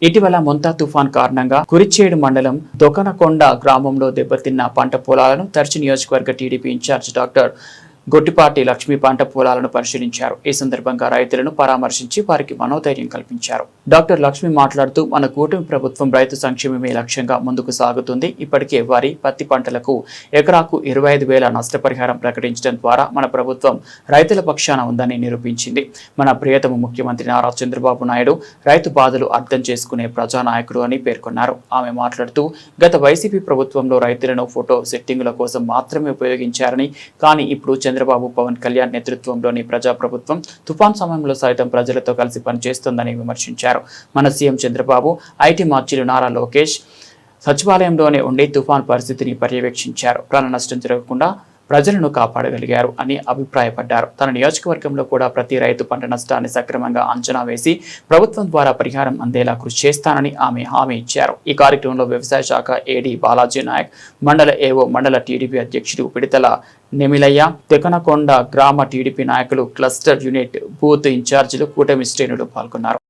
ఇటీవల మొంతా తుఫాన్ కారణంగా కురిచేడు మండలం దొకనకొండ గ్రామంలో దెబ్బతిన్న పంట పొలాలను తర్చి నియోజకవర్గ TDP incharge doctor Gottipati Lakshmi పంట పొలాలను పరిశీలించారు. ఈ సందర్భంగా రైతులను పరామర్శించి వారికి మనోధైర్యం కల్పించారు. డాక్టర్ లక్ష్మి మాట్లాడుతూ మన కూటమి ప్రభుత్వం రైతు సంక్షేమమే లక్ష్యంగా ముందుకు సాగుతుంది. ఇప్పటికే వారి పత్తి పంటలకు ఎకరాకు 25,000 నష్టపరిహారం ప్రకటించడం ద్వారా మన ప్రభుత్వం రైతుల పక్షాన ఉందని నిరూపించింది. మన ప్రియతమ ముఖ్యమంత్రి నారా చంద్రబాబు నాయుడు రైతు బాధలు అర్థం చేసుకునే ప్రజానాయకుడు అని పేర్కొన్నారు. ఆమె మాట్లాడుతూ గత వైసీపీ ప్రభుత్వంలో రైతులను ఫోటో సెట్టింగుల కోసం మాత్రమే ఉపయోగించారని, కానీ ఇప్పుడు చంద్రబాబు పవన్ కళ్యాణ్ నేతృత్వంలోని ప్రజాప్రభుత్వం తుఫాన్ సమయంలో సైతం ప్రజలతో కలిసి పనిచేస్తుందని విమర్శించారు. మన సీఎం చంద్రబాబు ఐటీ మార్చిలు నారా లోకేష్ సచివాలయంలోనే ఉండి తుఫాన్ పరిస్థితిని పర్యవేక్షించారు. ప్రాణ నష్టం జరగకుండా ప్రజలను కాపాడగలిగారు అని అభిప్రాయపడ్డారు. తన నియోజకవర్గంలో కూడా ప్రతి రైతు పంట నష్టాన్ని సక్రమంగా అంచనా వేసి ప్రభుత్వం ద్వారా పరిహారం అందేలా కృషి చేస్తానని ఆమె హామీ ఇచ్చారు. ఈ కార్యక్రమంలో వ్యవసాయ శాఖ ఏడీ బాలాజీ నాయక్, మండల ఏవో, మండల టీడీపీ అధ్యక్షుడు పిడితల నెమిలయ్య, తెకనకొండ గ్రామ టీడీపీ నాయకులు, క్లస్టర్ యూనిట్ బూత్ ఇన్ఛార్జీలు, కూటమి శ్రేణులు పాల్గొన్నారు.